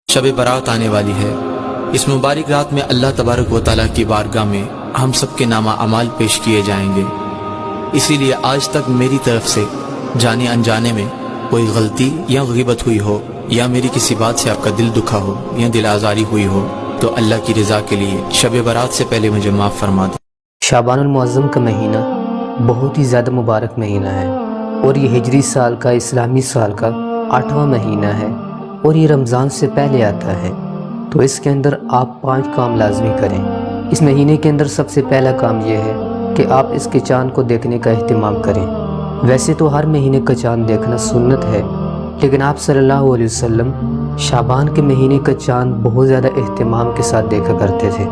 शब बारात आने वाली है। इस मुबारक रात में अल्लाह तबारक व तआला की बारगाह में हम सब के नामा अमाल पेश किए जाएंगे। इसीलिए आज तक मेरी तरफ से जाने अनजाने में कोई गलती या ग़ीबत हुई हो या मेरी किसी बात से आपका दिल दुखा हो या दिल आज़ारी हुई हो तो अल्लाह की रज़ा के लिए शब बारात से पहले मुझे माफ़ फरमा दें। शाबानुल मुअज़्ज़म का महीना बहुत ही ज़्यादा मुबारक महीना है और ये हिजरी साल का इस्लामी साल का 8वां महीना है और ये रमज़ान से पहले आता है। तो इसके अंदर आप 5 काम लाजमी करें। इस महीने के अंदर सबसे पहला काम ये है कि आप इसके चाँद को देखने का अहतमाम करें। वैसे तो हर महीने का चाँद देखना सुन्नत है, लेकिन आप सल्लल्लाहु अलैहि वसल्लम शाबान के महीने का चाँद बहुत ज़्यादा अहतमाम के साथ देखा करते थे।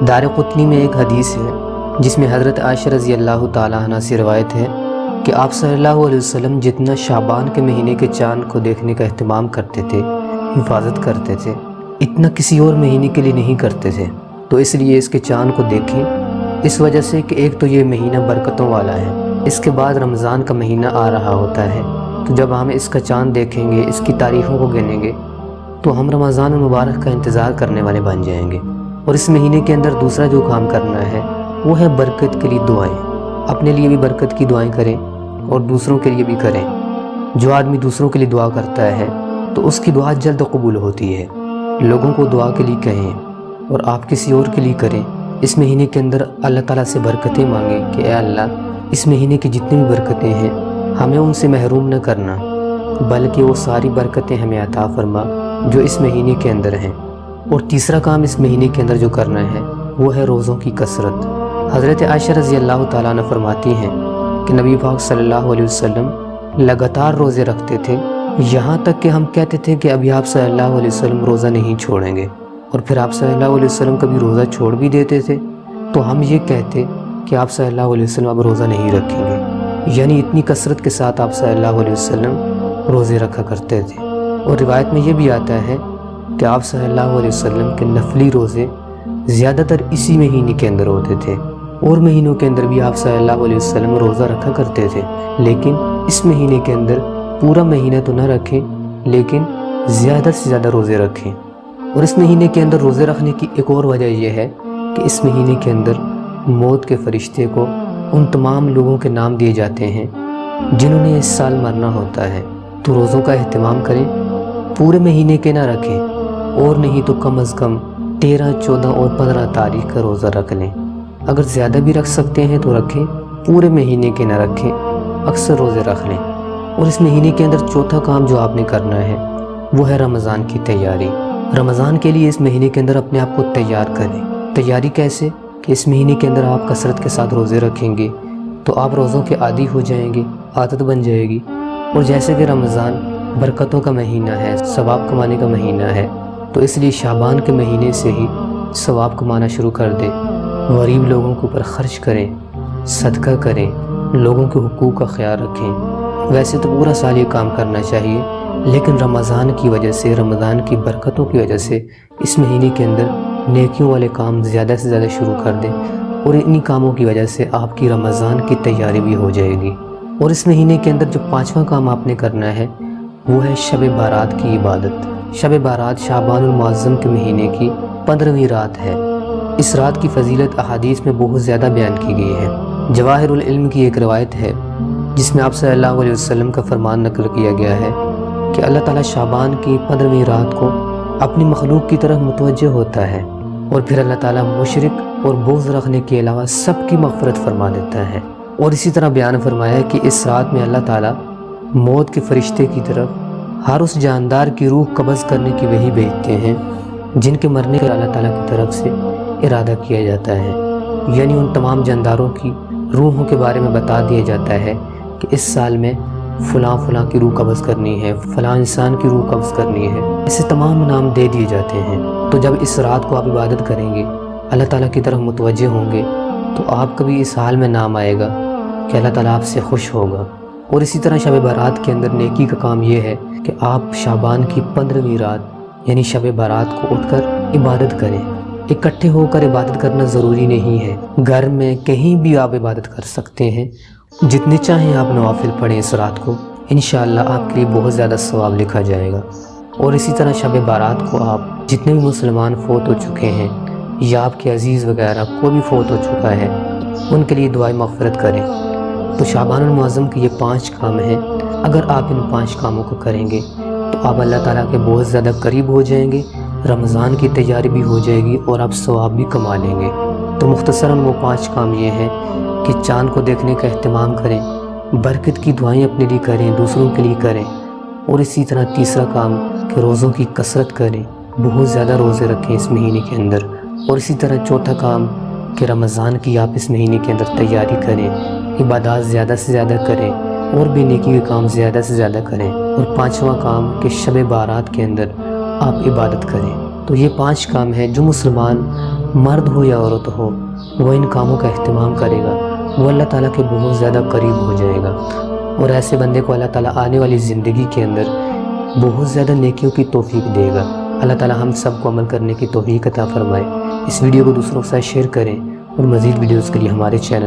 दारक़ुतनी में एक हदीस है जिसमें हज़रत आयशा रज़ी अल्लाह ताला अन्हा से रवायत है कि आप सल्लल्लाहु अलैहि वसल्लम जितना शाबान के महीने के चाँद को देखने का अहतमाम करते थे, हिफाजत करते थे, इतना किसी और महीने के लिए नहीं करते थे। तो इसलिए इसके चाँद को देखें, इस वजह से कि एक तो ये महीना बरकतों वाला है, इसके बाद रमज़ान का महीना आ रहा होता है। तो जब हम इसका चाँद देखेंगे, इसकी तारीख़ों को गिनेंगे तो हम रमज़ान मुबारक का इंतज़ार करने वाले बन जाएंगे। और इस महीने के अंदर दूसरा जो काम करना है वो है बरकत के लिए दुआएं। अपने लिए भी बरकत की दुआएं करें और दूसरों के लिए भी करें। जो आदमी दूसरों के लिए दुआ करता है तो उसकी दुआ जल्द कबूल होती है। लोगों को दुआ के लिए कहें और आप किसी और के लिए करें। इस महीने के अंदर अल्लाह ताला से बरकतें मांगें कि ए अल्लाह, इस महीने की जितनी भी बरकतें हैं हमें उनसे महरूम न करना, बल्कि वो सारी बरकतें हमें अता फरमा जो इस महीने के अंदर हैं। और तीसरा काम इस महीने के अंदर जो करना है वो है रोज़ों की कसरत। हज़रत आयशा रज़ी अल्लाह ताला अन्हा फरमाती हैं कि नबी पाक सल्लल्लाहु अलैहि वसल्लम लगातार रोज़े रखते थे, यहाँ तक कि हम कहते थे कि अभी आप सल्लल्लाहु अलैहि वसल्लम रोज़ा नहीं छोड़ेंगे, और फिर आप सल्लल्लाहु अलैहि वसल्लम कभी रोज़ा छोड़ भी देते थे तो हम ये कहते कि आप सल्लल्लाहु अलैहि वसल्लम अब रोज़ा नहीं रखेंगे। यानी इतनी कसरत के साथ आप सल्लल्लाहु अलैहि वसल्लम रोज़े रखा करते थे। और रिवायत में ये भी आता है कि आप सल्लल्लाहु अलैहि वसल्लम के नफली रोज़े ज़्यादातर इसी महीने के अंदर होते थे। और महीनों के अंदर भी आप सल्लल्लाहु अलैहि वसल्लम रोज़ा रखा करते थे, लेकिन इस महीने के अंदर पूरा महीना तो ना रखें, लेकिन ज़्यादा से ज़्यादा रोज़े रखें। और इस महीने के अंदर रोज़े रखने की एक और वजह यह है कि इस महीने के अंदर मौत के फरिश्ते को उन तमाम लोगों के नाम दिए जाते हैं जिन्होंने इस साल मरना होता है। तो रोज़ों का अहतमाम करें, पूरे महीने के ना रखें, और नहीं तो कम अज़ कम 13, 14 और 15 तारीख का रोज़ा रख लें। अगर ज़्यादा भी रख सकते हैं तो रखें, पूरे महीने के ना रखें, अक्सर रोज़े रख लें। और इस महीने के अंदर चौथा काम जो आपने करना है वो है रमज़ान की तैयारी। रमज़ान के लिए इस महीने के अंदर अपने आप को तैयार करें। तैयारी कैसे कि इस महीने के अंदर आप कसरत के साथ रोज़े रखेंगे तो आप रोज़ों के आदी हो जाएंगे, आदत बन जाएगी। और जैसे कि रमज़ान बरकतों का महीना है, सवाब कमाने का महीना है, तो इसलिए शाबान के महीने से ही सवाब कमाना शुरू कर दें। गरीब लोगों के ऊपर ख़र्च करें, सदका करें, लोगों के हुकूक का ख्याल रखें। वैसे तो पूरा साल ये काम करना चाहिए, लेकिन रमज़ान की वजह से, रमज़ान की बरकतों की वजह से इस महीने के अंदर नेकियों वाले काम ज़्यादा से ज़्यादा शुरू कर दें, और इन्हीं कामों की वजह से आपकी रमज़ान की तैयारी भी हो जाएगी। और इस महीने के अंदर जो 5वां काम आपने करना है वो है शब बारात की इबादत। शब बारात शाबानुल मुअज़्ज़म के महीने की 15वीं रात है। इस रात की फजीलत अहादीस में बहुत ज़्यादा बयान की गई है। जवाहिरुल इल्म की एक रवायत है जिसमें आप सल्लल्लाहु अलैहि वसल्लम का फरमान नकल किया गया है कि अल्लाह ताला शाबान की 15वीं रात को अपनी मखलूक की तरफ मुतवज्जह होता है और फिर अल्लाह ताला मुशरिक और बोझ रखने के अलावा सबकी मग़फ़िरत फरमा देता है। और इसी तरह बयान फरमाया कि इस रात में अल्लाह ताला मौत के फरिश्ते की तरफ हर उस जानदार की रूह कब्ज़ करने की वही भेजते हैं जिनके मरने का अल्लाह ताला की तरफ से इरादा किया जाता है। यानी उन तमाम जानदारों की रूहों के बारे में बता दिया जाता है कि इस साल में फ़लाँ फ़लाँ की रूह कब्ज़ करनी है, फ़लाँ इंसान की रूह कब्ज़ करनी है, ऐसे तमाम नाम दे दिए जाते हैं। तो जब इस रात को आप इबादत करेंगे, अल्लाह ताला की तरफ मुतवज्जे होंगे, तो आपका भी इस हाल में नाम आएगा कि अल्लाह ताला आपसे खुश होगा। और इसी तरह शब बारात के अंदर नेकी का काम यह है कि आप शाबान की 15वीं रात यानी शब बारात को उठकर इबादत करें। इकट्ठे होकर इबादत करना ज़रूरी नहीं है, घर में कहीं भी आप इबादत कर सकते हैं। जितने चाहें आप नवाफिल पढ़ें इस रात को, इंशाअल्लाह आपके लिए बहुत ज़्यादा सवाब लिखा जाएगा। اور اسی طرح شب بارات کو آپ جتنے بھی مسلمان فوت ہو چکے ہیں یا آپ کے عزیز وغیرہ کوئی بھی فوت ہو چکا ہے ان کے لیے دعائیں مغفرت کریں۔ تو شعبان المعظم کے یہ 5 کام ہیں، اگر آپ ان 5 کاموں کو کریں گے تو آپ اللہ تعالیٰ کے بہت زیادہ قریب ہو جائیں گے، رمضان کی تیاری بھی ہو جائے گی اور آپ ثواب بھی کما لیں گے۔ تو مختصراً وہ 5 کام یہ ہیں کہ چاند کو دیکھنے کا اہتمام کریں، برکت کی دعائیں اپنے لیے کریں، دوسروں کے لیے کریں، اور اسی طرح تیسرا کام کہ روزوں کی کثرت کریں، بہت زیادہ روزے رکھیں اس مہینے کے اندر، اور اسی طرح چوتھا کام کہ رمضان کی آپ اس مہینے کے اندر تیاری کریں، عبادات زیادہ سے زیادہ کریں اور بے نیکی کے کام زیادہ سے زیادہ کریں، اور 5واں کام کہ شب بارات کے اندر آپ عبادت کریں۔ تو یہ 5 کام ہیں جو مسلمان مرد ہو یا عورت ہو وہ ان کاموں کا اہتمام کرے گا، وہ اللہ تعالیٰ کے بہت زیادہ قریب ہو جائے گا، اور ایسے بندے کو اللہ تعالیٰ آنے والی زندگی کے اندر بہت زیادہ نیکیوں کی توفیق دے گا۔ اللہ تعالیٰ ہم سب کو عمل کرنے کی توفیق عطا فرمائے۔ اس ویڈیو کو دوسروں کے ساتھ شیئر کریں اور مزید ویڈیوز کے لیے ہمارے چینل